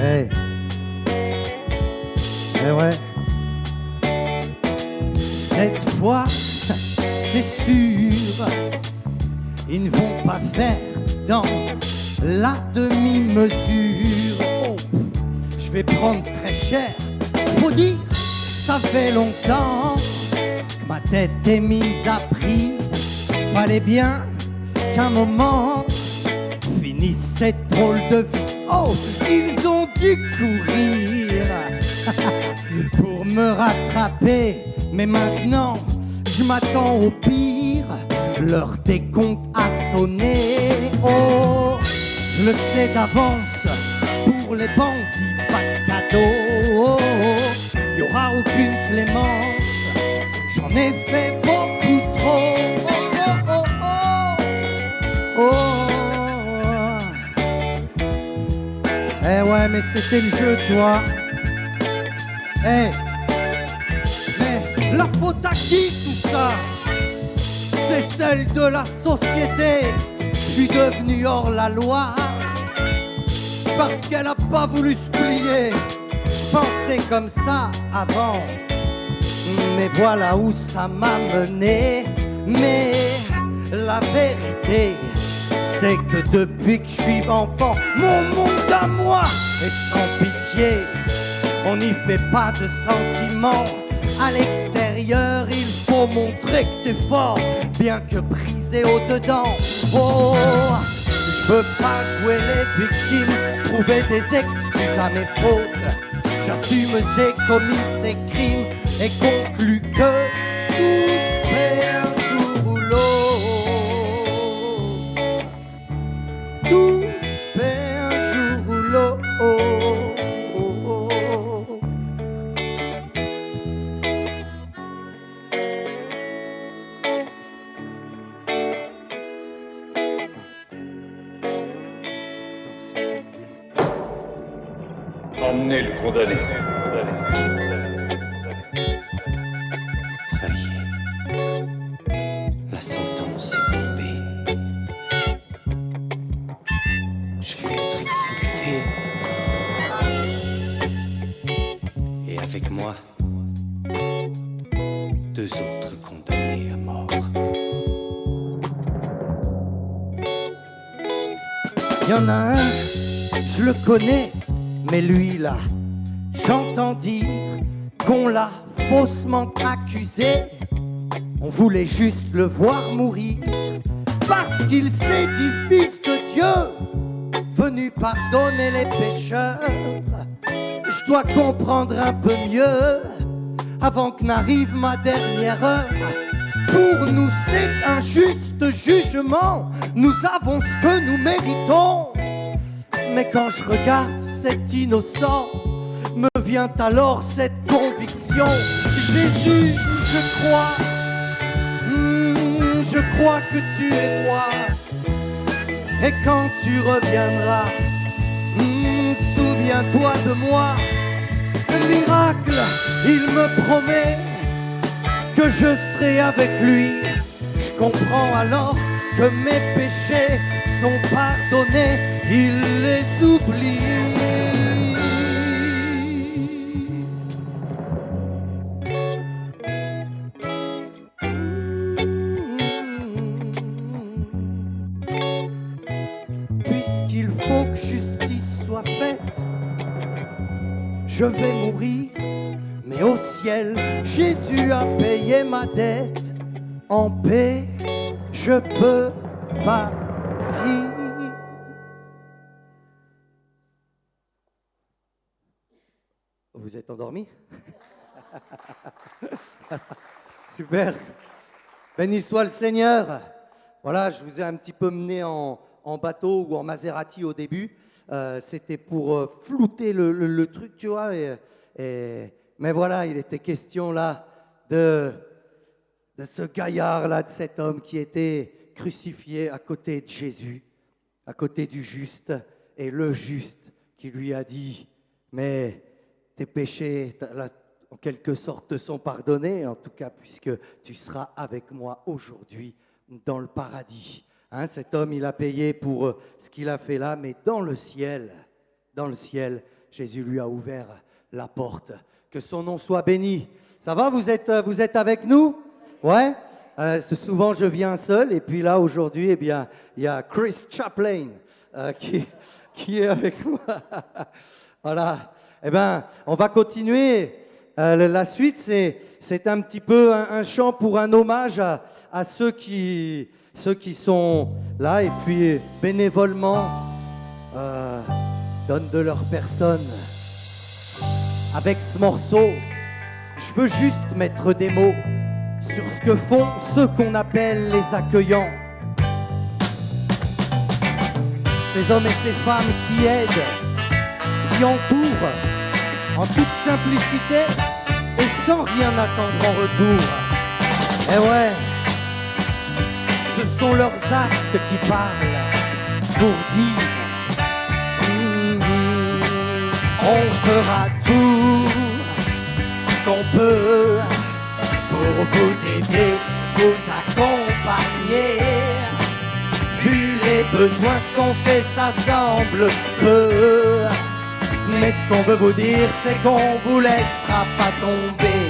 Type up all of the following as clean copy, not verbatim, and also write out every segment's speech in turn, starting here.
Hey. Eh ouais. Cette fois, c'est sûr, ils ne vont pas faire dans la demi-mesure. Oh, je vais prendre très cher. Faut dire, ça fait longtemps que ma tête est mise à prix. Fallait bien qu'un moment finisse cette drôle de vie. Oh, ils ont dû courir pour me rattraper. Mais maintenant, je m'attends au pire. Leur décompte a sonné. Oh, je le sais d'avance. Pour les bandits, pas de cadeau. Oh, y aura aucune clémence. J'en ai fait beaucoup trop. Oh, oh, oh, oh. Oh. Eh ouais, mais c'était le jeu, tu vois. Eh. Mais la faute à qui tout ça? C'est celle de la société. Je suis devenu hors la loi parce qu'elle a pas voulu se plier. Je pensais comme ça avant, mais voilà où ça m'a mené. Mais la vérité, c'est que depuis que je suis enfant, mon monde à moi est sans pitié. On n'y fait pas de sentiments. À l'extérieur, il faut montrer que t'es fort, bien que brisé au-dedans. Oh, je veux pas jouer les victimes, trouver des excuses à mes fautes. J'assume, j'ai commis ces crimes et conclus que tout se perd un jour ou l'autre. Tout se perd un jour ou l'autre. Emmenez le condamné. Ça y est, la sentence est tombée. Je vais être exécuté. Et avec moi, 2 autres condamnés à mort. Y en a un, je le connais, mais lui là, j'entends dire qu'on l'a faussement accusé. On voulait juste le voir mourir. parce qu'il s'est dit fils de Dieu, venu pardonner les pécheurs. Je dois comprendre un peu mieux avant que n'arrive ma dernière heure. Pour nous c'est un juste jugement, nous avons ce que nous méritons. Mais quand je regarde cet innocent, me vient alors cette conviction. Jésus, je crois que tu es roi. Et quand tu reviendras, souviens-toi de moi. Miracle, il me promet que je serai avec lui. Je comprends alors que mes péchés sont pardonnés, il les oublie. Puisqu'il faut que justice soit faite, je vais mourir, mais au ciel, Jésus a payé ma dette. En paix, je peux partir. Vous êtes endormis? Super. Béni soit le Seigneur. Voilà, je vous ai un petit peu mené en bateau ou en Maserati au début. C'était pour flouter le truc, tu vois. Mais voilà, il était question là de ce gaillard-là, de cet homme qui était crucifié à côté de Jésus, à côté du juste, et le juste qui lui a dit « Mais tes péchés, en quelque sorte, te sont pardonnés, en tout cas, puisque tu seras avec moi aujourd'hui dans le paradis. » Hein, cet homme, il a payé pour ce qu'il a fait là, mais dans le ciel, Jésus lui a ouvert la porte. Que son nom soit béni. Ça va, vous êtes avec nous? Ouais. Souvent, je viens seul, et puis là, aujourd'hui, eh bien, il y a Chris Chaplin qui est avec moi. Voilà. Eh bien, on va continuer. La suite, c'est un petit peu un chant pour un hommage à ceux qui sont là et puis bénévolement donnent de leur personne. Avec ce morceau, je veux juste mettre des mots sur ce que font ceux qu'on appelle les accueillants. Ces hommes et ces femmes qui aident, qui entourent en toute simplicité et sans rien attendre en retour. Eh ouais, ce sont leurs actes qui parlent pour dire on fera tout ce qu'on peut pour vous aider, vous accompagner. Vu les besoins, ce qu'on fait, ça semble peu. Mais ce qu'on veut vous dire, c'est qu'on vous laissera pas tomber.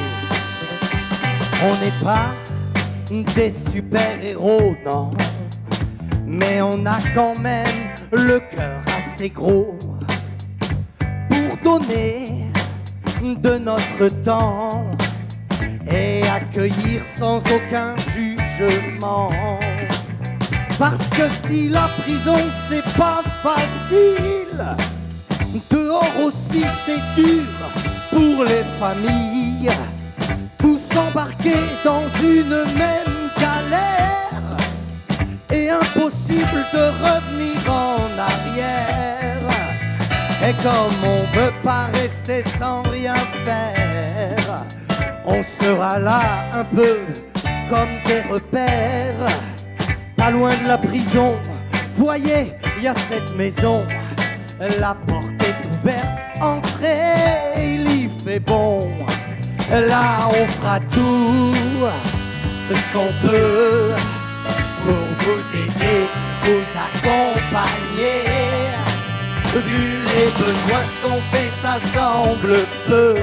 On n'est pas des super-héros, non. Mais on a quand même le cœur assez gros pour donner de notre temps et accueillir sans aucun jugement. Parce que si la prison c'est pas facile, dehors aussi c'est dur pour les familles. Tous embarqués dans une même galère et impossible de revenir en arrière. Et comme on veut pas rester sans rien faire, on sera là un peu comme des repères, pas loin de la prison. Voyez, il y a cette maison, la porte est ouverte, entrez, il y fait bon. Là on fera tout ce qu'on peut pour vous aider, vous accompagner. Vu les besoins, ce qu'on fait, ça semble peu.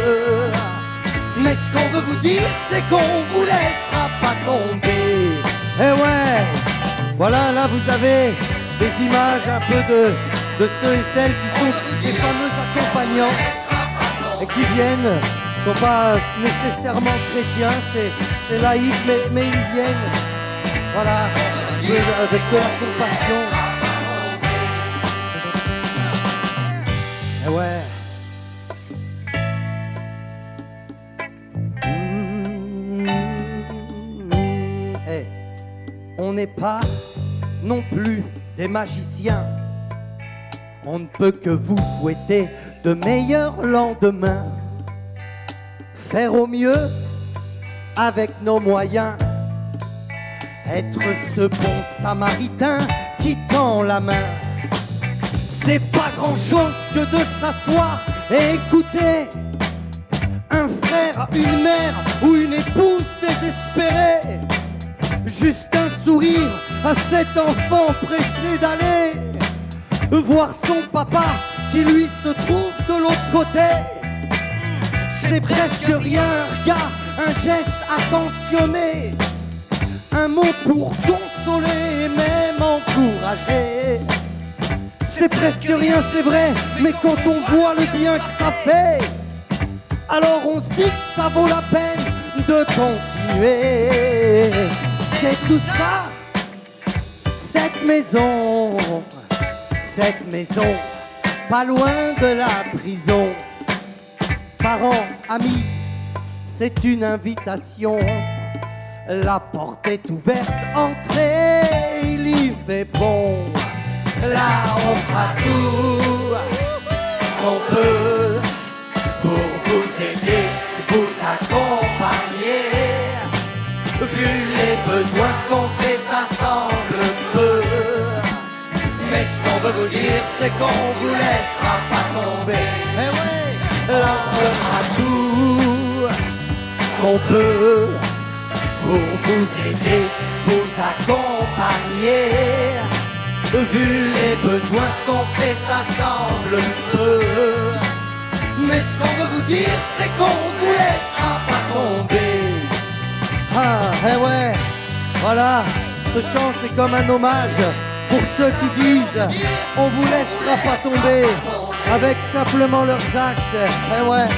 Mais ce qu'on veut vous dire, c'est qu'on vous laissera pas tomber. Eh ouais, voilà, là vous avez des images un peu de ceux et celles qui sont ces fameux accompagnants et qui viennent, ne sont pas nécessairement chrétiens, c'est laïque, mais ils viennent. Voilà, peu avec de la compassion. Eh ouais. Hey. On n'est pas non plus des magiciens. On ne peut que vous souhaiter de meilleurs lendemains. Faire au mieux avec nos moyens. Être ce bon samaritain qui tend la main. C'est pas grand chose que de s'asseoir et écouter un frère, une mère ou une épouse désespérée. Juste un sourire à cet enfant pressé d'aller voir son papa qui lui se trouve de l'autre côté. C'est presque rien, un regard, un geste attentionné, un mot pour consoler et même encourager. C'est presque rien, c'est vrai, mais quand on voit le bien que ça fait, alors on se dit que ça vaut la peine de continuer. C'est tout ça, cette maison, pas loin de la prison. Parents, amis, c'est une invitation. La porte est ouverte, entrez, il y fait bon. Là on fera tout ce qu'on peut pour vous aider, vous accompagner. Vu les besoins, ce qu'on fait, ça semble peu. Mais ce qu'on veut vous dire, c'est qu'on vous laissera pas tomber. Eh ouais, là on fera tout ce qu'on peut pour vous aider, vous accompagner. Vu les besoins, ce qu'on fait, ça semble peu. Mais ce qu'on veut vous dire, c'est qu'on vous laissera pas tomber. Ah, eh ouais, voilà, ce chant c'est comme un hommage pour ceux qui disent on vous laissera pas tomber avec simplement leurs actes. Eh ouais.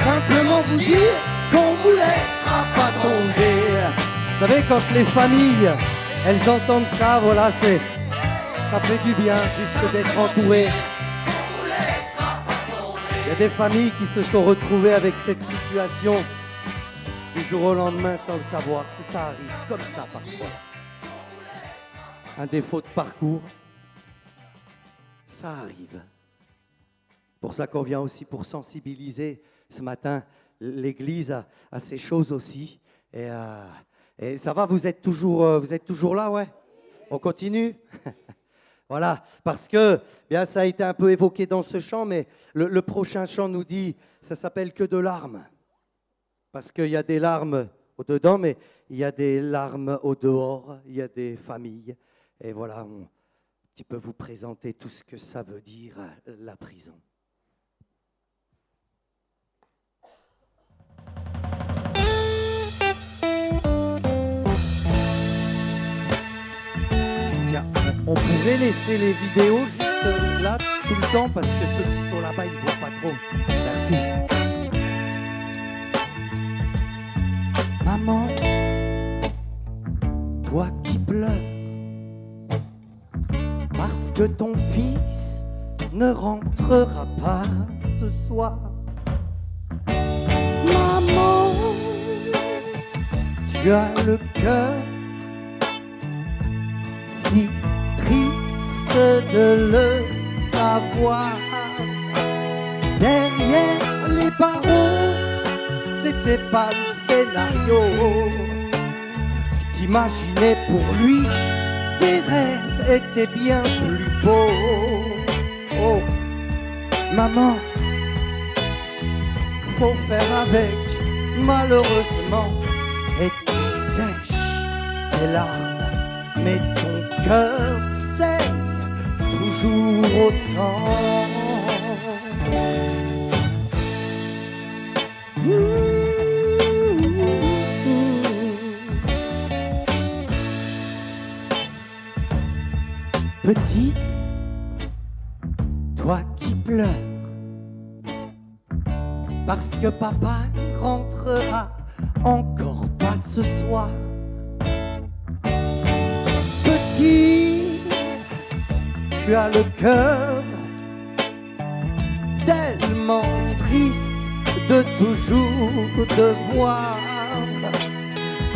Simplement vous dire qu'on vous laissera pas tomber. Vous savez, quand les familles, elles entendent ça, voilà, ça fait du bien juste d'être entouré. Il y a des familles qui se sont retrouvées avec cette situation du jour au lendemain sans le savoir. Ça arrive comme ça parfois. Un défaut de parcours, ça arrive. Pour ça qu'on vient aussi pour sensibiliser ce matin l'Église à ces choses aussi. Et ça va, vous êtes toujours là, ouais? On continue? Voilà, parce que bien, ça a été un peu évoqué dans ce chant, mais le prochain chant nous dit, ça s'appelle que de larmes. Parce qu'il y a des larmes au-dedans, mais il y a des larmes au-dehors, il y a des familles. Et voilà, un petit peu vous présenter tout ce que ça veut dire, la prison. On pourrait laisser les vidéos juste là tout le temps parce que ceux qui sont là-bas ils voient pas trop. Merci. Maman, toi qui pleures parce que ton fils ne rentrera pas ce soir. Maman, tu as le cœur si triste de le savoir. Derrière les barreaux, c'était pas le scénario que t'imaginais pour lui. Tes rêves étaient bien plus beaux. Oh, maman, faut faire avec, malheureusement. Et tu sèches tes larmes, mais ton cœur saigne toujours autant. Petit, toi qui pleures parce que papa ne rentrera encore pas ce soir. Petit, tu as le cœur tellement triste de toujours devoir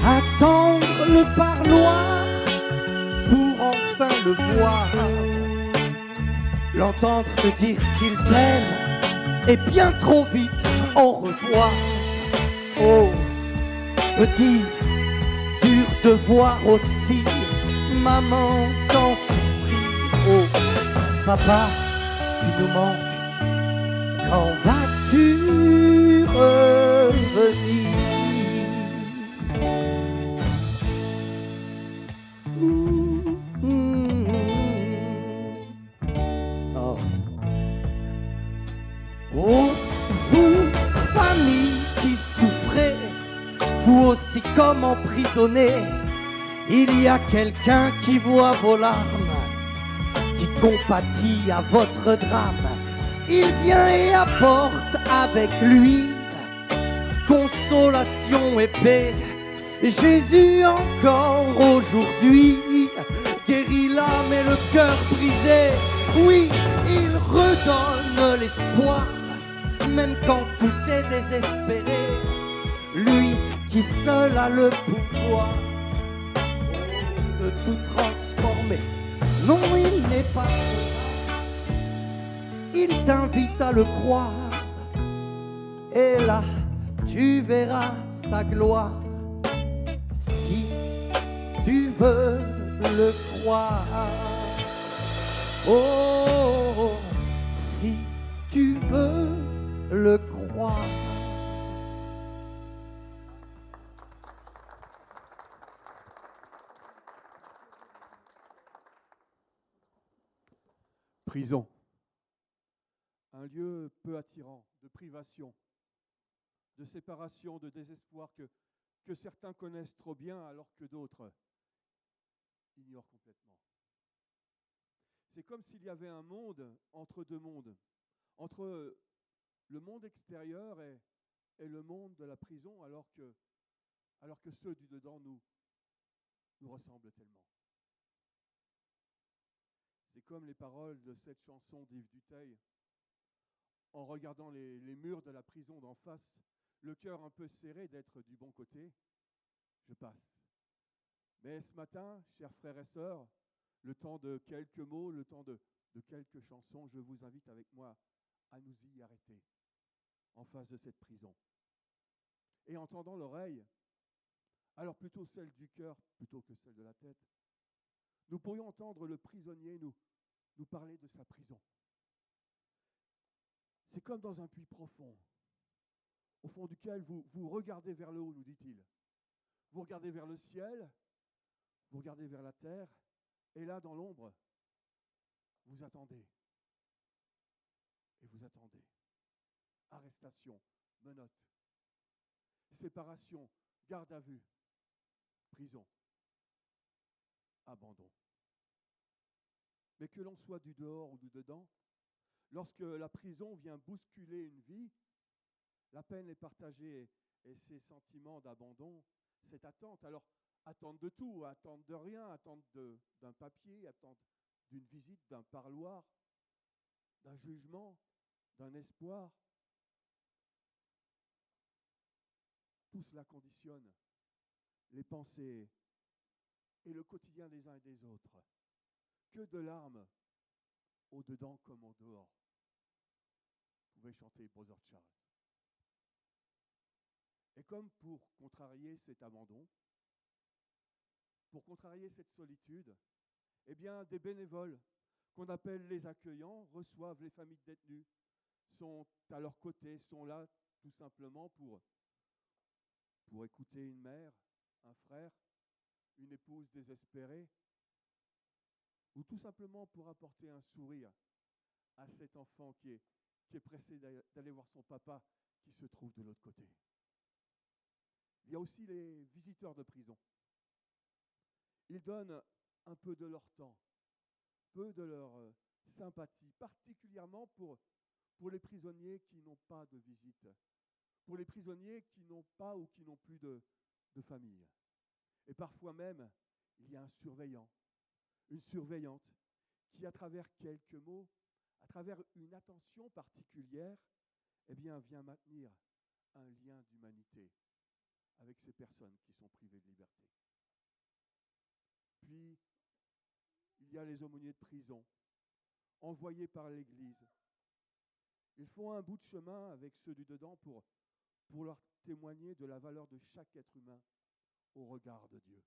attendre le parloir pour enfin le voir, l'entendre te dire qu'il t'aime et bien trop vite au revoir. Oh, petit, dur de voir aussi maman t'en souffrir. Oh, papa, tu nous manques, quand vas-tu revenir? Oh. Oh, vous, famille qui souffrez, vous aussi comme emprisonnés, il y a quelqu'un qui voit vos larmes, qui compatit à votre drame. Il vient et apporte avec lui consolation et paix. Jésus encore aujourd'hui guérit l'âme et le cœur brisé. Oui, il redonne l'espoir, même quand tout est désespéré. Lui qui seul a le pouvoir de tout transformer. Non, il n'est pas trop tard. Il t'invite à le croire. Et là, tu verras sa gloire. Si tu veux le croire. Oh, si tu veux le croire. Prison. Un lieu peu attirant, de privation, de séparation, de désespoir que certains connaissent trop bien alors que d'autres ignorent complètement. C'est comme s'il y avait un monde entre deux mondes, entre le monde extérieur et le monde de la prison, alors que ceux du dedans nous ressemblent tellement. C'est comme les paroles de cette chanson d'Yves Duteil. En regardant les murs de la prison d'en face, le cœur un peu serré d'être du bon côté, je passe. Mais ce matin, chers frères et sœurs, le temps de quelques mots, le temps de quelques chansons, je vous invite avec moi à nous y arrêter, en face de cette prison. Et en tendant l'oreille, alors plutôt celle du cœur plutôt que celle de la tête, nous pourrions entendre le prisonnier nous parler de sa prison. C'est comme dans un puits profond, au fond duquel vous regardez vers le haut, nous dit-il. Vous regardez vers le ciel, vous regardez vers la terre, et là, dans l'ombre, vous attendez. Et vous attendez. Arrestation, menottes, séparation, garde à vue, prison, abandon. Mais que l'on soit du dehors ou du dedans, lorsque la prison vient bousculer une vie, la peine est partagée et ces sentiments d'abandon, cette attente, alors attente de tout, attente de rien, attente d'un papier, attente d'une visite, d'un parloir, d'un jugement, d'un espoir. Tout cela conditionne les pensées et le quotidien des uns et des autres. Que de larmes, au dedans comme au dehors. Vous pouvez chanter Brother Charles. Et comme pour contrarier cet abandon, pour contrarier cette solitude, eh bien, des bénévoles qu'on appelle les accueillants reçoivent les familles de détenus, sont à leur côté, sont là tout simplement pour écouter une mère, un frère, une épouse désespérée, ou tout simplement pour apporter un sourire à cet enfant qui est pressé d'aller voir son papa qui se trouve de l'autre côté. Il y a aussi les visiteurs de prison. Ils donnent un peu de leur temps, peu de leur sympathie, particulièrement pour les prisonniers qui n'ont pas de visite, pour les prisonniers qui n'ont pas ou qui n'ont plus de de famille. Et parfois même, il y a un surveillant, une surveillante, qui à travers quelques mots, à travers une attention particulière, eh bien, vient maintenir un lien d'humanité avec ces personnes qui sont privées de liberté. Puis, il y a les aumôniers de prison, envoyés par l'Église. Ils font un bout de chemin avec ceux du dedans pour leur témoigner de la valeur de chaque être humain au regard de Dieu.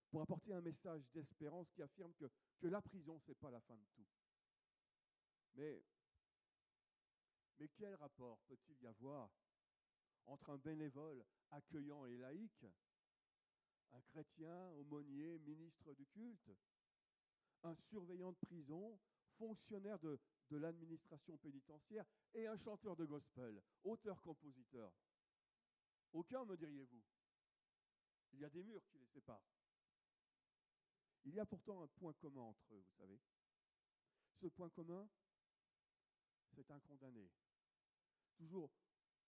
Pour apporter un message d'espérance qui affirme que la prison, ce n'est pas la fin de tout. Mais quel rapport peut-il y avoir entre un bénévole accueillant et laïque, un chrétien, aumônier, ministre du culte, un surveillant de prison, fonctionnaire de l'administration pénitentiaire et un chanteur de gospel, auteur-compositeur? Aucun, me diriez-vous. Il y a des murs qui les séparent. Il y a pourtant un point commun entre eux, vous savez. Ce point commun, c'est un condamné, toujours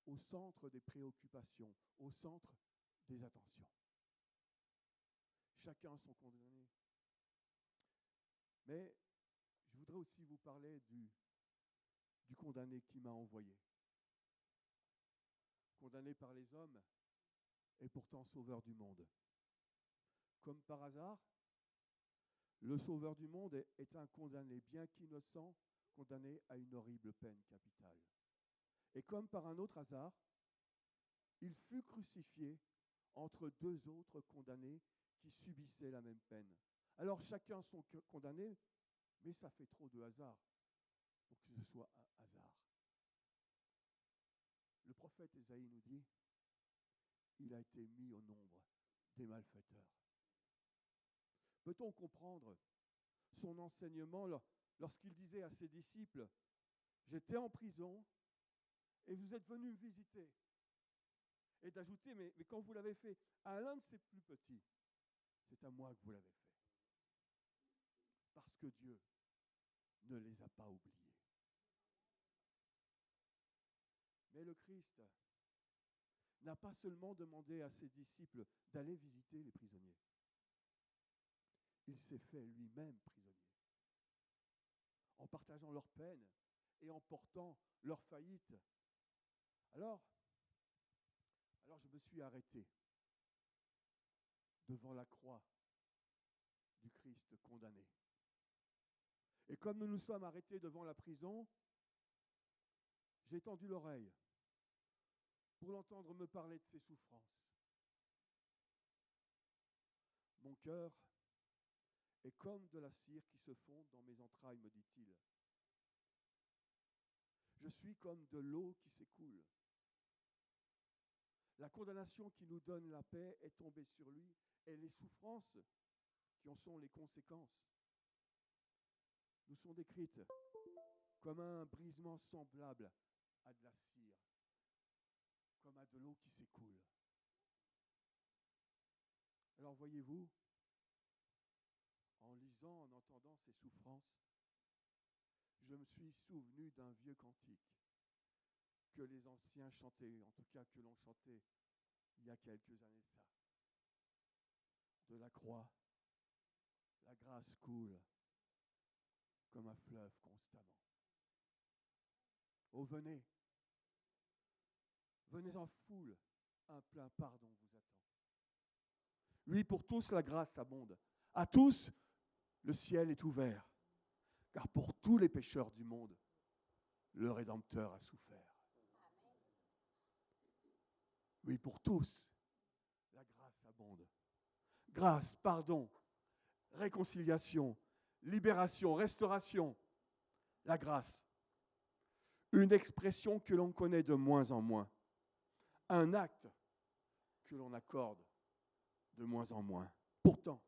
au centre des préoccupations, au centre des attentions. Chacun son condamné. Mais je voudrais aussi vous parler du condamné qui m'a envoyé. Condamné par les hommes et pourtant sauveur du monde. Comme par hasard, le sauveur du monde est un condamné, bien qu'innocent, condamné à une horrible peine capitale. Et comme par un autre hasard, il fut crucifié entre deux autres condamnés qui subissaient la même peine. Alors chacun son condamné, mais ça fait trop de hasard pour que ce soit un hasard. Le prophète Ésaïe nous dit, il a été mis au nombre des malfaiteurs. Peut-on comprendre son enseignement lorsqu'il disait à ses disciples, j'étais en prison et vous êtes venus me visiter? Et d'ajouter, mais quand vous l'avez fait à l'un de ses plus petits, c'est à moi que vous l'avez fait. Parce que Dieu ne les a pas oubliés. Mais le Christ n'a pas seulement demandé à ses disciples d'aller visiter les prisonniers. Il s'est fait lui-même prisonnier. En partageant leur peine et en portant leur faillite. Alors je me suis arrêté devant la croix du Christ condamné. Et comme nous nous sommes arrêtés devant la prison, j'ai tendu l'oreille pour l'entendre me parler de ses souffrances. Mon cœur est comme de la cire qui se fond dans mes entrailles, me dit-il. Je suis comme de l'eau qui s'écoule. La condamnation qui nous donne la paix est tombée sur lui et les souffrances qui en sont les conséquences nous sont décrites comme un brisement semblable à de la cire, comme à de l'eau qui s'écoule. Alors voyez-vous, en lisant, en entendant ces souffrances, je me suis souvenu d'un vieux cantique que les anciens chantaient, en tout cas que l'on chantait il y a quelques années de ça. De la croix, la grâce coule comme un fleuve constamment. Oh, venez en foule, un plein pardon vous attend. Oui, pour tous la grâce abonde. À tous, le ciel est ouvert. Car pour tous les pécheurs du monde, le Rédempteur a souffert. Oui, pour tous, la grâce abonde. Grâce, pardon, réconciliation, libération, restauration. La grâce, une expression que l'on connaît de moins en moins. Un acte que l'on accorde de moins en moins. Pourtant,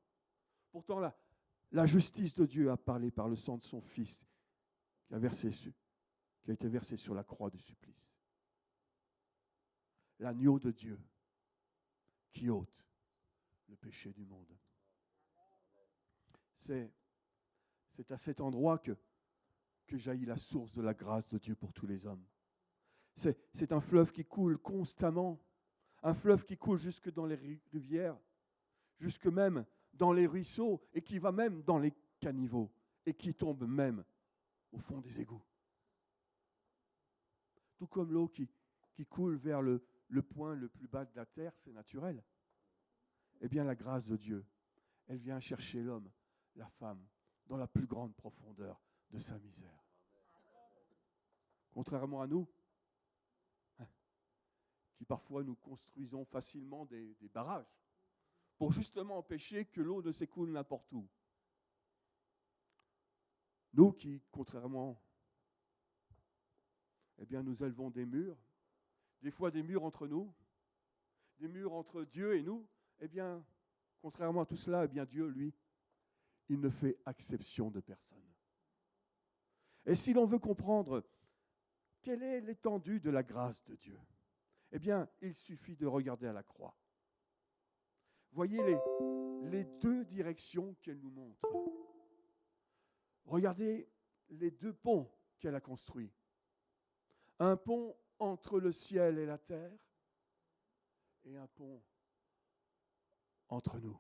la justice de Dieu a parlé par le sang de son Fils qui a été versé sur la croix du supplice. L'agneau de Dieu qui ôte le péché du monde. C'est à cet endroit que jaillit la source de la grâce de Dieu pour tous les hommes. C'est un fleuve qui coule constamment, un fleuve qui coule jusque dans les rivières, jusque même dans les ruisseaux, et qui va même dans les caniveaux, et qui tombe même au fond des égouts. Tout comme l'eau qui coule vers le point le plus bas de la terre, c'est naturel. Eh bien, la grâce de Dieu, elle vient chercher l'homme, la femme, dans la plus grande profondeur de sa misère. Contrairement à nous, qui parfois nous construisons facilement des barrages pour justement empêcher que l'eau ne s'écoule n'importe où. Nous qui, contrairement, eh bien, nous élevons des murs, des fois des murs entre nous, des murs entre Dieu et nous, eh bien, contrairement à tout cela, eh bien, Dieu, lui, il ne fait exception de personne. Et si l'on veut comprendre quelle est l'étendue de la grâce de Dieu, eh bien, il suffit de regarder à la croix. Voyez les deux directions qu'elle nous montre. Regardez les deux ponts qu'elle a construits. Un pont entre le ciel et la terre et un pont entre nous.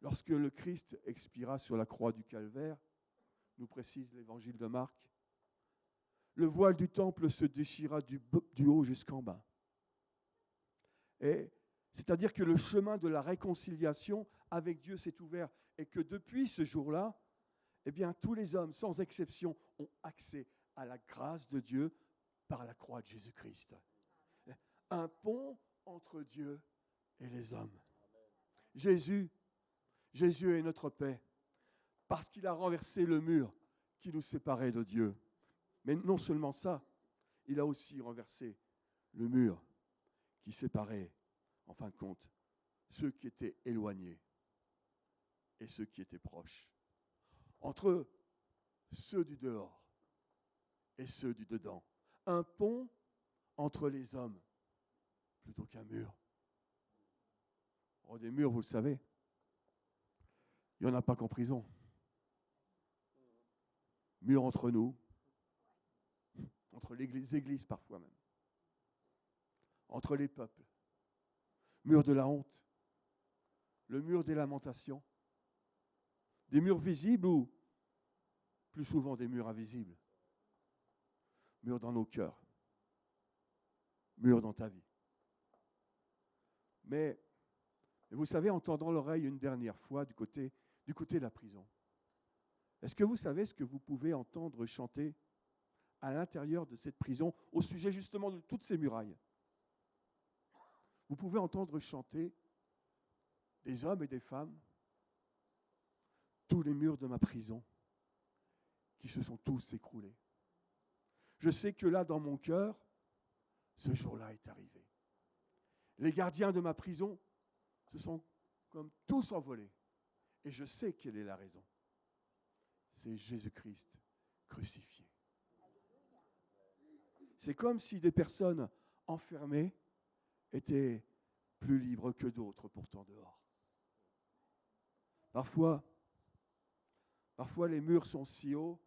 Lorsque le Christ expira sur la croix du Calvaire, nous précise l'évangile de Marc, le voile du temple se déchira du haut jusqu'en bas. Et c'est-à-dire que le chemin de la réconciliation avec Dieu s'est ouvert et que depuis ce jour-là, eh bien, tous les hommes, sans exception, ont accès à la grâce de Dieu par la croix de Jésus-Christ. Un pont entre Dieu et les hommes. Jésus est notre paix, parce qu'il a renversé le mur qui nous séparait de Dieu. Mais non seulement ça, il a aussi renversé le mur qui séparait, en fin de compte, ceux qui étaient éloignés et ceux qui étaient proches. Entre ceux du dehors et ceux du dedans. Un pont entre les hommes plutôt qu'un mur. Oh, des murs, vous le savez, il n'y en a pas qu'en prison. Mur entre nous, entre les églises parfois même, entre les peuples. Mur de la honte, le mur des lamentations, des murs visibles ou plus souvent des murs invisibles. Mur dans nos cœurs, mur dans ta vie. Mais vous savez, en tendant l'oreille une dernière fois du côté de la prison, est-ce que vous savez ce que vous pouvez entendre chanter à l'intérieur de cette prison au sujet justement de toutes ces murailles? Vous pouvez entendre chanter des hommes et des femmes, tous les murs de ma prison qui se sont tous écroulés. Je sais que là, dans mon cœur, ce jour-là est arrivé. Les gardiens de ma prison se sont comme tous envolés. Et je sais quelle est la raison. C'est Jésus-Christ crucifié. C'est comme si des personnes enfermées étaient plus libres que d'autres pourtant dehors. Parfois, les murs sont si hauts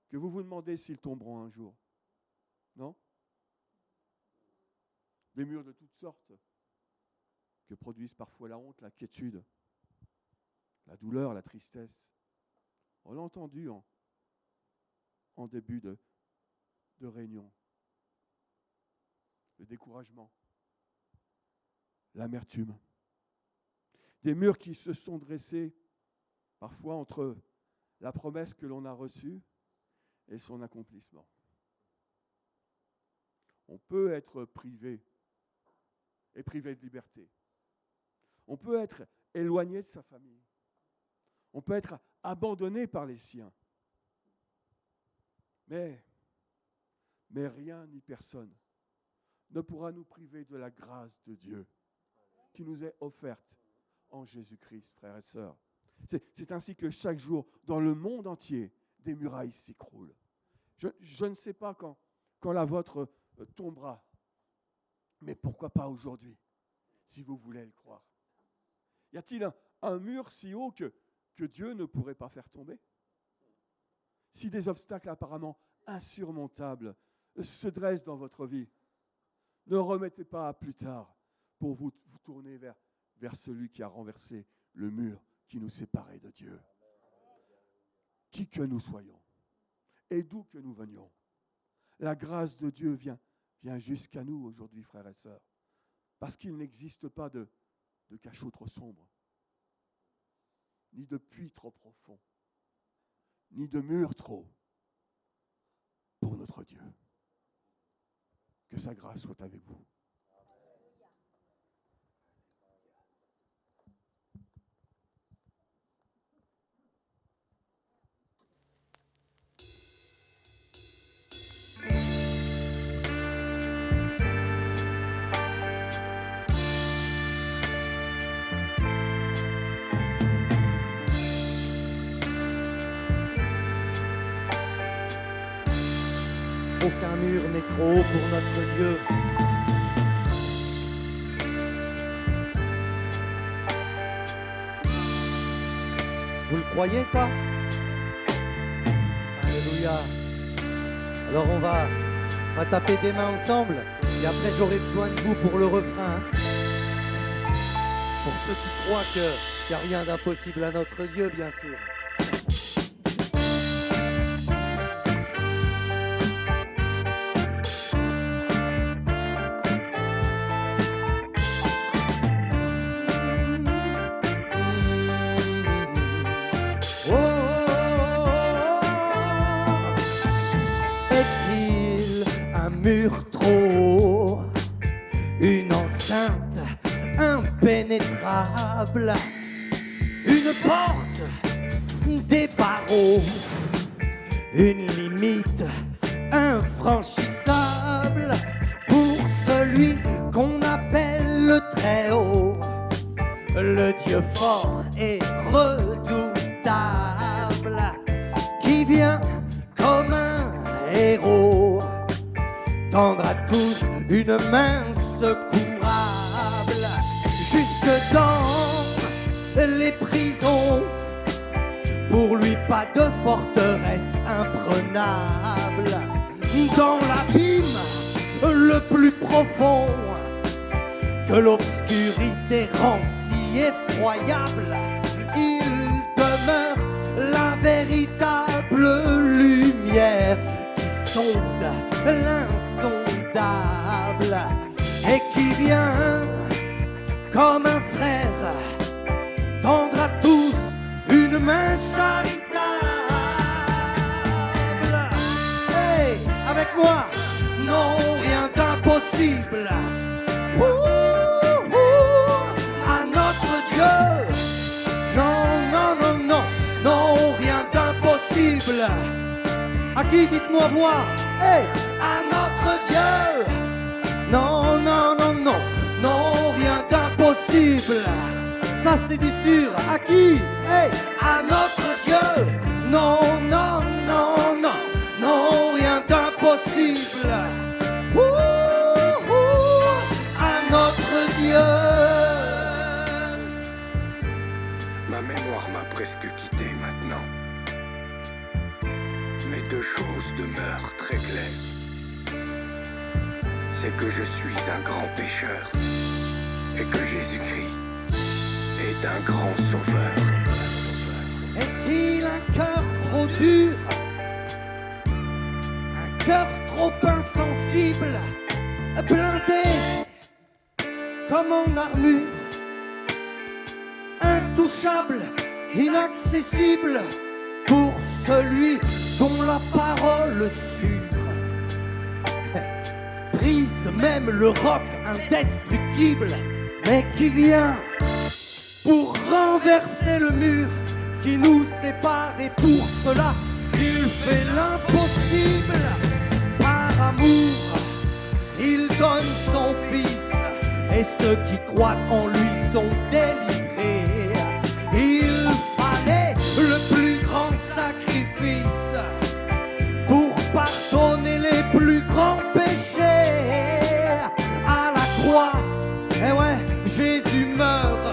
que vous vous demandez s'ils tomberont un jour. Non? Des murs de toutes sortes que produisent parfois la honte, l'inquiétude, la douleur, la tristesse. On l'a entendu en début de réunion. Le découragement, l'amertume. Des murs qui se sont dressés parfois entre la promesse que l'on a reçue et son accomplissement. On peut être privé et privé de liberté. On peut être éloigné de sa famille. On peut être abandonné par les siens. Mais rien ni personne ne pourra nous priver de la grâce de Dieu qui nous est offerte en Jésus-Christ, frères et sœurs. C'est ainsi que chaque jour, dans le monde entier, des murailles s'écroulent. Je ne sais pas quand la vôtre tombera, mais pourquoi pas aujourd'hui, si vous voulez le croire. Y a-t-il un mur si haut que Dieu ne pourrait pas faire tomber? Si des obstacles apparemment insurmontables se dresse dans votre vie. Ne remettez pas à plus tard pour vous tourner vers celui qui a renversé le mur qui nous séparait de Dieu. Qui que nous soyons et d'où que nous venions, la grâce de Dieu vient jusqu'à nous aujourd'hui, frères et sœurs, parce qu'il n'existe pas de cachot trop sombre, ni de puits trop profond, ni de mur trop pour notre Dieu. Que sa grâce soit avec vous. Aucun mur n'est trop haut pour notre Dieu. Vous le croyez ça? Alléluia. Alors on va taper des mains ensemble et après j'aurai besoin de vous pour le refrain. Pour ceux qui croient qu'il n'y a rien d'impossible à notre Dieu, bien sûr. Mur trop haut, une enceinte impénétrable, une porte, des barreaux, une limite infranchissable pour celui qu'on appelle le Très-Haut, le Dieu fort et redoutable, qui vient comme un héros tendre à tous une main secourable, jusque dans les prisons. Pour lui, pas de forteresse imprenable. Dans l'abîme le plus profond, que l'obscurité rend si effroyable, il demeure la véritable lumière qui sonde l'insondable et qui vient comme un frère tendre à tous une main charitable. Hey, avec moi, non, rien d'impossible. À notre Dieu, non, non, non, non, non, rien d'impossible. À qui dites-moi voir? Hey, à notre Dieu, non, non, non, non, non, rien d'impossible. Ça c'est du sûr. À qui? Hey, à notre Dieu, non, non, non, non, non, rien d'impossible. À notre Dieu. Ma mémoire m'a presque quitté maintenant. Mais deux choses demeurent très claires. C'est que je suis un grand pécheur et que Jésus-Christ est un grand sauveur. Est-il un cœur trop dur, un cœur trop insensible, blindé comme en armure, intouchable, inaccessible pour celui dont la parole sûre brise même le roc indestructible, mais qui vient pour renverser le mur qui nous sépare, et pour cela il fait l'impossible. Par amour, il donne son Fils, et ceux qui croient en lui sont délivrés. Il fallait le plus grand sacrifice pour pardonner les plus grands péchés. À la croix, et ouais, Jésus meurt,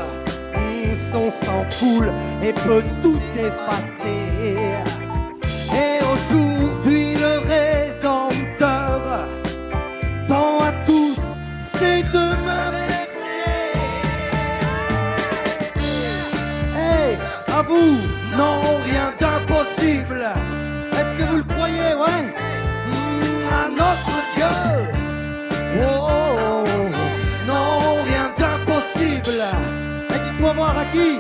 son sang coule et peut tout effacer. Et aujourd'hui le Rédempteur vous n'ont rien d'impossible. Est-ce que vous le croyez, ouais? À notre Dieu, oh, oh, oh, non, rien d'impossible. Et dites-moi voir à qui?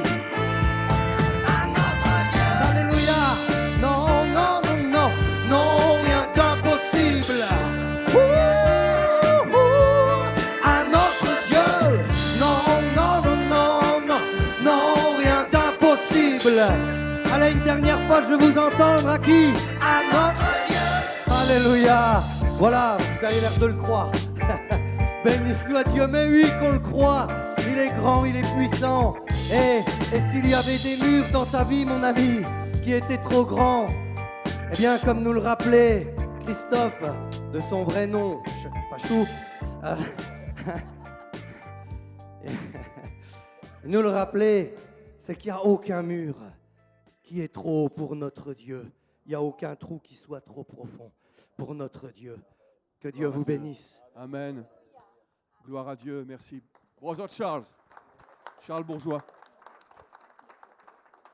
À notre Dieu. Alléluia. Non, non, non, non, non, rien d'impossible. À notre Dieu, non, non, non, non, non, non, rien d'impossible. Allez, une dernière fois, je veux vous entendre à qui? À notre Dieu. Alléluia. Voilà, vous avez l'air de le croire. Béni soit Dieu, mais oui qu'on le croit. Il est grand, il est puissant. Et s'il y avait des murs dans ta vie, mon ami, qui étaient trop grands, eh bien, comme nous le rappelait Christophe, de son vrai nom, Pachou, nous le rappelait, c'est qu'il n'y a aucun mur qui est trop haut pour notre Dieu. Il n'y a aucun trou qui soit trop profond pour notre Dieu. Que Dieu vous bénisse. Amen. Gloire à Dieu, merci. Brother Charles Bourgeois.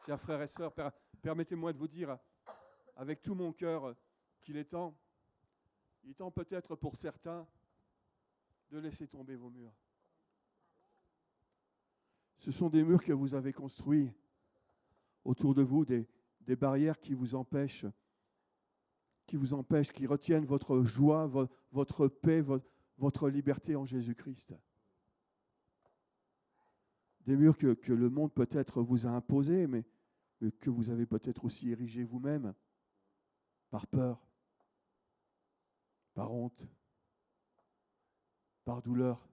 Chers frères et sœurs, permettez-moi de vous dire avec tout mon cœur qu'il est temps peut-être pour certains de laisser tomber vos murs. Ce sont des murs que vous avez construits autour de vous, des barrières qui vous empêchent, qui retiennent votre joie, votre paix, votre liberté en Jésus-Christ. Des murs que le monde peut-être vous a imposés, mais que vous avez peut-être aussi érigés vous-même, par peur, par honte, par douleur.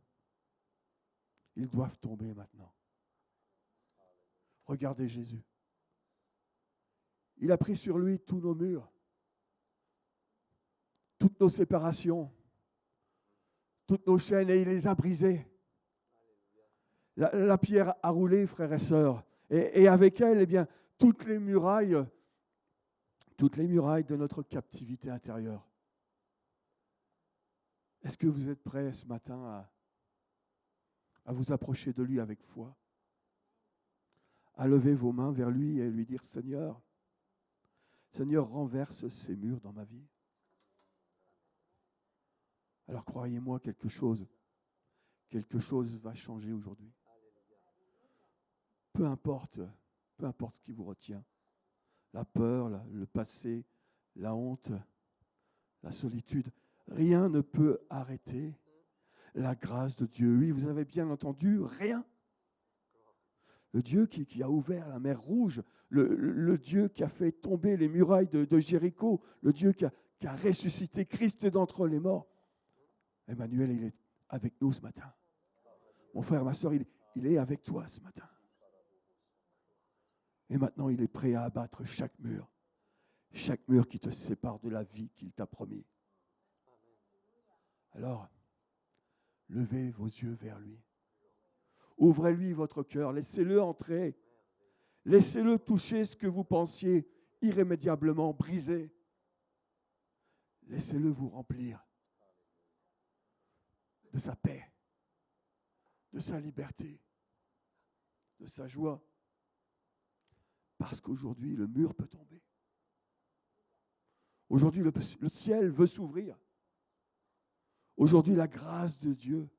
Ils doivent tomber maintenant. Regardez Jésus. Il a pris sur lui tous nos murs, toutes nos séparations, toutes nos chaînes, et il les a brisées. La pierre a roulé, frères et sœurs, et avec elle, eh bien, toutes les murailles de notre captivité intérieure. Est-ce que vous êtes prêts ce matin à vous approcher de lui avec foi, à lever vos mains vers lui et lui dire, Seigneur, renverse ces murs dans ma vie. Alors croyez-moi, quelque chose va changer aujourd'hui. Peu importe ce qui vous retient, la peur, le passé, la honte, la solitude, rien ne peut arrêter la grâce de Dieu. Oui, vous avez bien entendu, rien. Le Dieu qui a ouvert la mer Rouge, le Dieu qui a fait tomber les murailles de Jéricho, le Dieu qui a ressuscité Christ d'entre les morts. Emmanuel, il est avec nous ce matin. Mon frère, ma soeur, il est avec toi ce matin. Et maintenant, il est prêt à abattre chaque mur qui te sépare de la vie qu'il t'a promis. Alors, levez vos yeux vers lui. Ouvrez-lui votre cœur, laissez-le entrer. Laissez-le toucher ce que vous pensiez irrémédiablement brisé. Laissez-le vous remplir de sa paix, de sa liberté, de sa joie. Parce qu'aujourd'hui, le mur peut tomber. Aujourd'hui, le ciel veut s'ouvrir. Aujourd'hui, la grâce de Dieu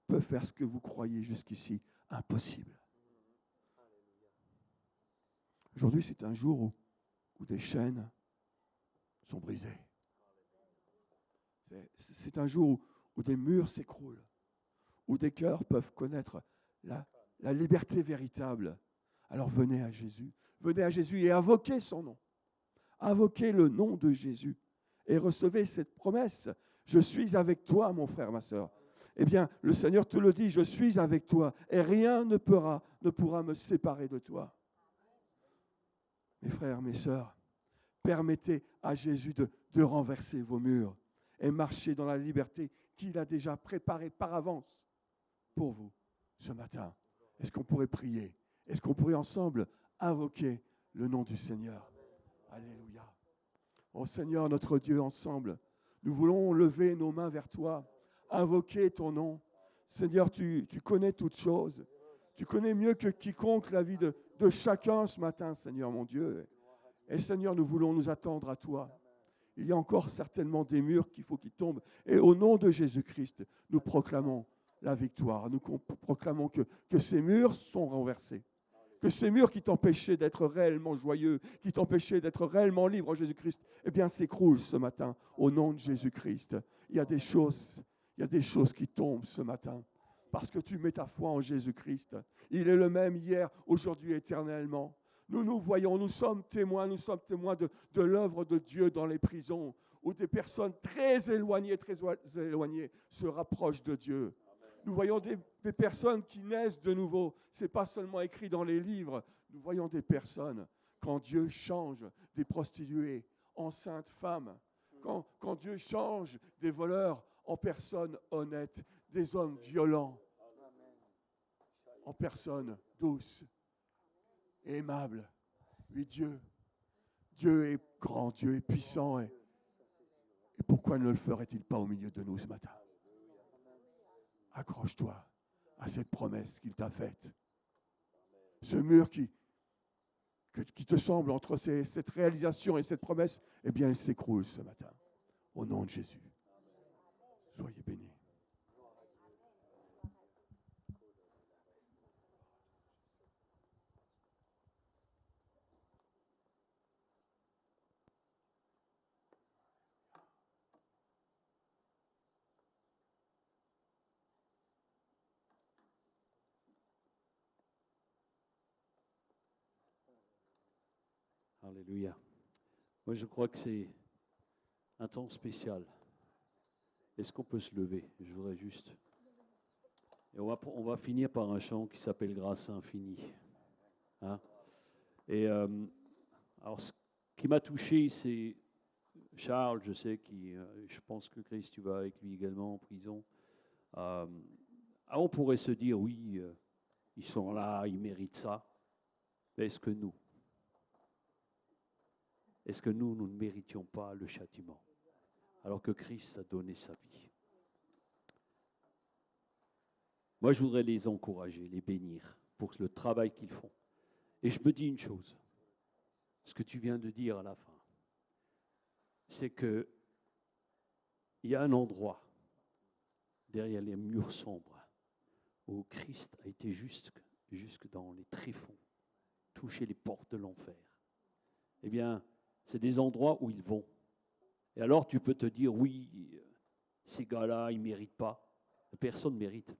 peut faire ce que vous croyez jusqu'ici impossible. Aujourd'hui, c'est un jour où des chaînes sont brisées. C'est un jour où des murs s'écroulent, où des cœurs peuvent connaître la liberté véritable. Alors venez à Jésus et invoquez son nom. Invoquez le nom de Jésus et recevez cette promesse. Je suis avec toi, mon frère, ma sœur. Eh bien, le Seigneur te le dit, je suis avec toi et rien ne pourra me séparer de toi. Mes frères, mes sœurs, permettez à Jésus de renverser vos murs et marcher dans la liberté qu'il a déjà préparée par avance pour vous ce matin. Est-ce qu'on pourrait prier? Est-ce qu'on pourrait ensemble invoquer le nom du Seigneur? Alléluia. Oh Seigneur, notre Dieu, ensemble, nous voulons lever nos mains vers toi, invoquer ton nom. Seigneur, tu connais toutes choses. Tu connais mieux que quiconque la vie de de chacun ce matin, Seigneur mon Dieu. Et Seigneur, nous voulons nous attendre à toi. Il y a encore certainement des murs qu'il faut qu'ils tombent. Et au nom de Jésus-Christ, nous proclamons la victoire. Nous proclamons que ces murs sont renversés. Que ces murs qui t'empêchaient d'être réellement joyeux, qui t'empêchaient d'être réellement libre en Jésus-Christ, eh bien, s'écroulent ce matin au nom de Jésus-Christ. Il y a des choses qui tombent ce matin parce que tu mets ta foi en Jésus-Christ. Il est le même hier, aujourd'hui, éternellement. Nous voyons, nous sommes témoins de l'œuvre de Dieu dans les prisons, où des personnes très éloignées se rapprochent de Dieu. Nous voyons des personnes qui naissent de nouveau. Ce n'est pas seulement écrit dans les livres. Nous voyons des personnes, quand Dieu change des prostituées en saintes femmes, quand Dieu change des voleurs en personnes honnêtes, des hommes violents en personnes douces, aimable. Oui, Dieu est grand, Dieu est puissant. Et pourquoi ne le ferait-il pas au milieu de nous ce matin? Accroche-toi à cette promesse qu'il t'a faite. Ce mur qui te semble entre cette réalisation et cette promesse, eh bien, elle s'écroule ce matin. Au nom de Jésus. Soyez bénis. Alléluia. Moi, je crois que c'est un temps spécial. Est-ce qu'on peut se lever? Je voudrais juste... Et on va finir par un chant qui s'appelle « Grâce infinie ». Hein? Et alors, ce qui m'a touché, c'est Charles, je sais, je pense que Christ, tu vas avec lui également en prison. On pourrait se dire, oui, ils sont là, ils méritent ça. Mais est-ce que nous ne méritions pas le châtiment, alors que Christ a donné sa vie? Moi, je voudrais les encourager, les bénir pour le travail qu'ils font. Et je me dis une chose, ce que tu viens de dire à la fin, c'est qu'il y a un endroit derrière les murs sombres où Christ a été jusque dans les tréfonds, touché les portes de l'enfer. Eh bien, c'est des endroits où ils vont. Et alors, tu peux te dire, oui, ces gars-là, ils ne méritent pas. Personne ne mérite.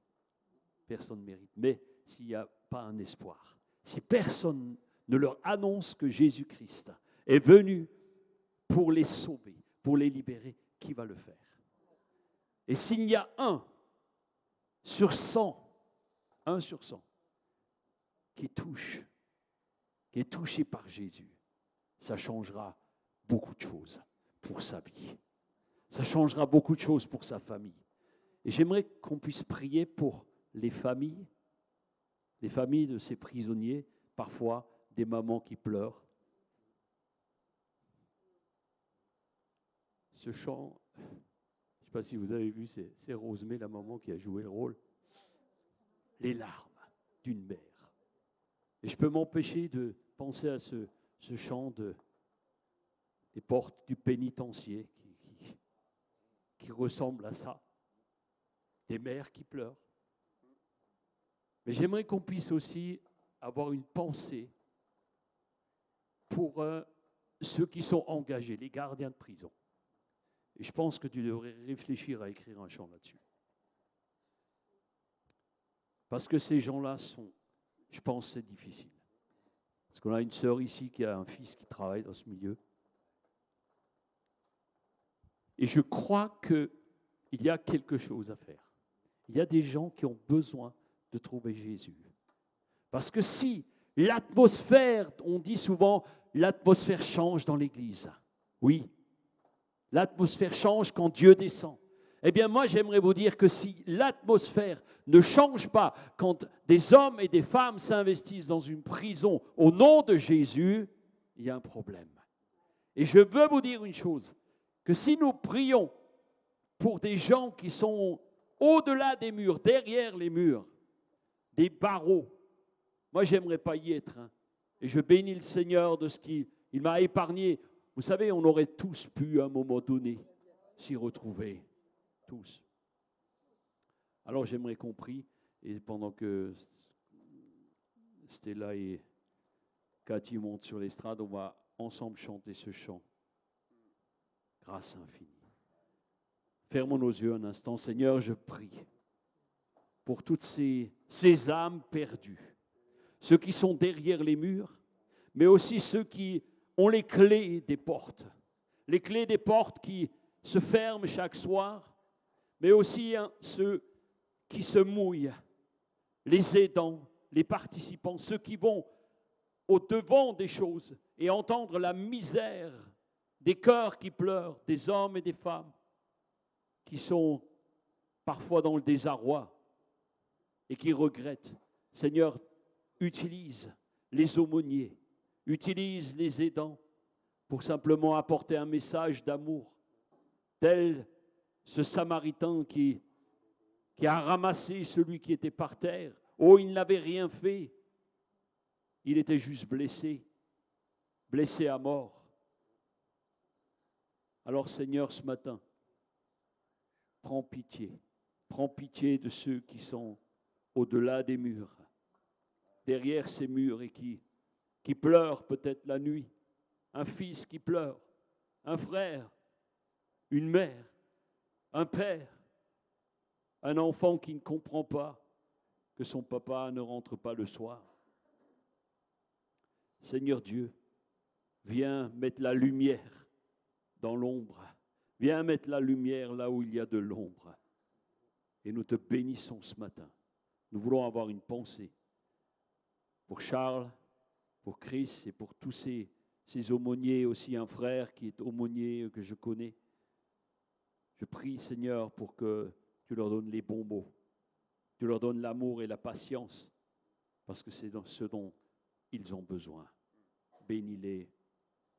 Personne ne mérite. Mais s'il n'y a pas un espoir, si personne ne leur annonce que Jésus-Christ est venu pour les sauver, pour les libérer, qui va le faire? Et s'il y a 1 sur 100 qui est touché par Jésus, ça changera beaucoup de choses pour sa vie. Ça changera beaucoup de choses pour sa famille. Et j'aimerais qu'on puisse prier pour les familles de ces prisonniers, parfois des mamans qui pleurent. Ce chant, je ne sais pas si vous avez vu, c'est Rosemée, la maman, qui a joué le rôle. Les larmes d'une mère. Et je peux m'empêcher de penser à ce chant des portes du pénitencier qui ressemble à ça. Des mères qui pleurent. Mais j'aimerais qu'on puisse aussi avoir une pensée pour ceux qui sont engagés, les gardiens de prison. Et je pense que tu devrais réfléchir à écrire un chant là-dessus. Parce que ces gens-là je pense que c'est difficile. Parce qu'on a une sœur ici qui a un fils qui travaille dans ce milieu. Et je crois qu'il y a quelque chose à faire. Il y a des gens qui ont besoin de trouver Jésus. Parce que si l'atmosphère, on dit souvent, l'atmosphère change dans l'Église. Oui, l'atmosphère change quand Dieu descend. Eh bien, moi, j'aimerais vous dire que si l'atmosphère ne change pas quand des hommes et des femmes s'investissent dans une prison au nom de Jésus, il y a un problème. Et je veux vous dire une chose, que si nous prions pour des gens qui sont au-delà des murs, derrière les murs, des barreaux, moi, j'aimerais pas y être. Et je bénis le Seigneur de ce qu'il m'a épargné. Vous savez, on aurait tous pu à un moment donné s'y retrouver. Tous. Alors j'aimerais qu'on prie, et pendant que Stella et Cathy montent sur l'estrade, on va ensemble chanter ce chant. Grâce infinie. Fermons nos yeux un instant. Seigneur, je prie pour toutes ces âmes perdues, ceux qui sont derrière les murs, mais aussi ceux qui ont les clés des portes qui se ferment chaque soir, mais aussi ceux qui se mouillent, les aidants, les participants, ceux qui vont au-devant des choses et entendre la misère des cœurs qui pleurent, des hommes et des femmes qui sont parfois dans le désarroi et qui regrettent. Seigneur, utilise les aumôniers, utilise les aidants pour simplement apporter un message d'amour, tel ce Samaritain qui a ramassé celui qui était par terre. Oh, il n'avait rien fait, il était juste blessé à mort. Alors Seigneur, ce matin, prends pitié de ceux qui sont au-delà des murs, derrière ces murs et qui pleurent peut-être la nuit, un fils qui pleure, un frère, une mère, un père, un enfant qui ne comprend pas que son papa ne rentre pas le soir. Seigneur Dieu, viens mettre la lumière dans l'ombre. Viens mettre la lumière là où il y a de l'ombre. Et nous te bénissons ce matin. Nous voulons avoir une pensée pour Charles, pour Chris et pour tous ces aumôniers, aussi un frère qui est aumônier que je connais. Je prie, Seigneur, pour que tu leur donnes les bons mots. Tu leur donnes l'amour et la patience, parce que c'est ce dont ils ont besoin. Bénis-les,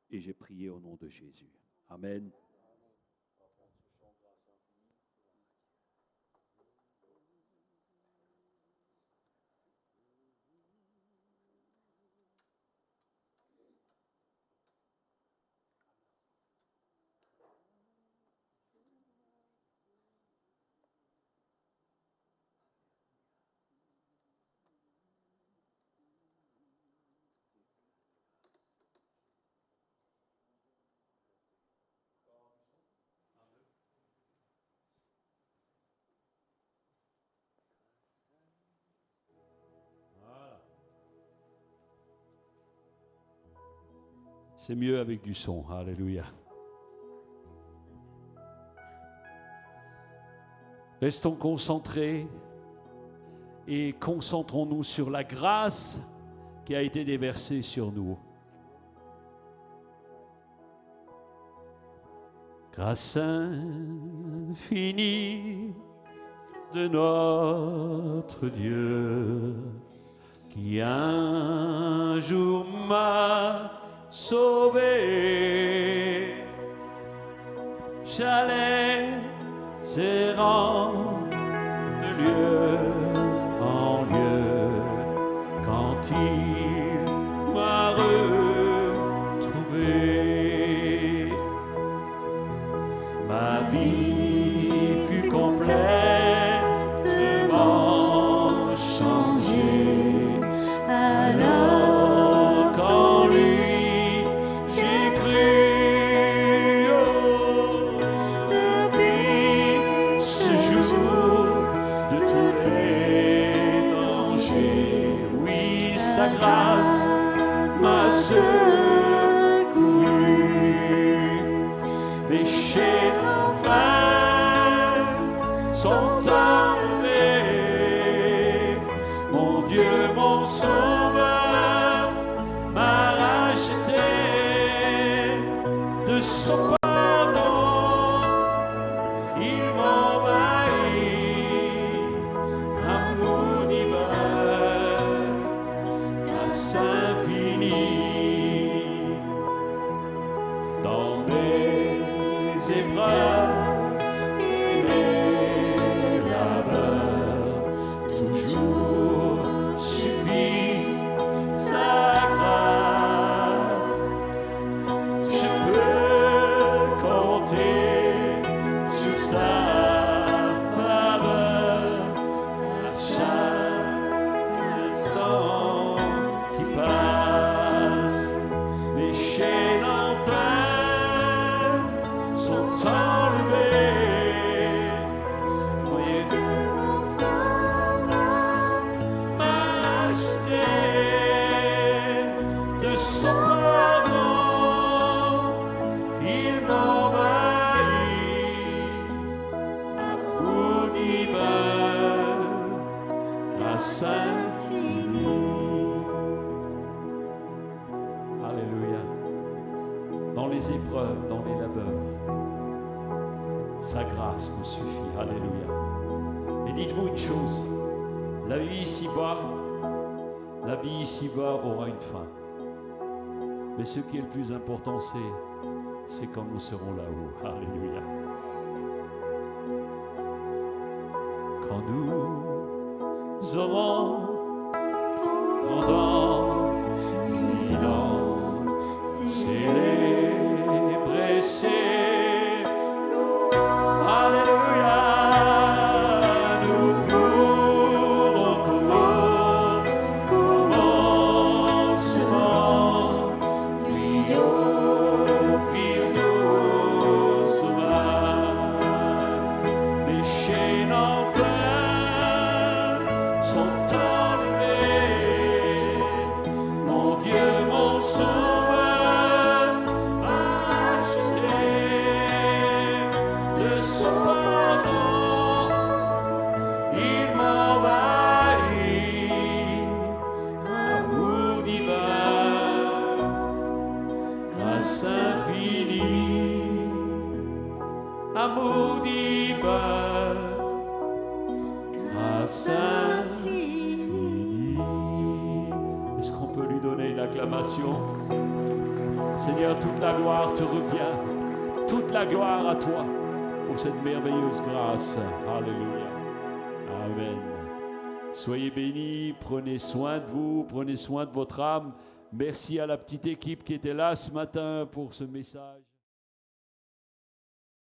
et j'ai prié au nom de Jésus. Amen. C'est mieux avec du son. Alléluia. Restons concentrés et concentrons-nous sur la grâce qui a été déversée sur nous. Grâce infinie de notre Dieu qui un jour m'a sauvé, j'allais errant de lieu en lieu quand il m'a retrouvé. Ma vie fut complètement changée alors qu'en lui j'ai cru. Depuis ce jour de tous les dangers, oui, sa grâce m'a secouru. Mes chaînes enfin sont enlevées. Mon Dieu, mon Sauveur, m'a racheté de son pardon. Il m'envahit, amour divin, grâce infinie. les épreuves, dans les labeurs. Sa grâce nous suffit. Alléluia. Et dites-vous une chose, la vie ici-bas aura une fin. Mais ce qui est le plus important, c'est quand nous serons là-haut. Alléluia. Quand nous aurons pendant 1000 ans célébré ses Alléluia, nous pourrons commencement lui offrir nos hommages. Les chaînes en vain sont enlevées, mon Dieu, mon Sauveur, acheté de son pardon, il m'envahit, amour divin, grâce infinie, amour divin, grâce infinie. Est-ce qu'on peut lui donner une acclamation? Seigneur, toute la gloire te revient, toute la gloire à toi pour cette merveilleuse grâce. Alléluia. Amen. Soyez bénis, prenez soin de vous, prenez soin de votre âme. Merci à la petite équipe qui était là ce matin pour ce message.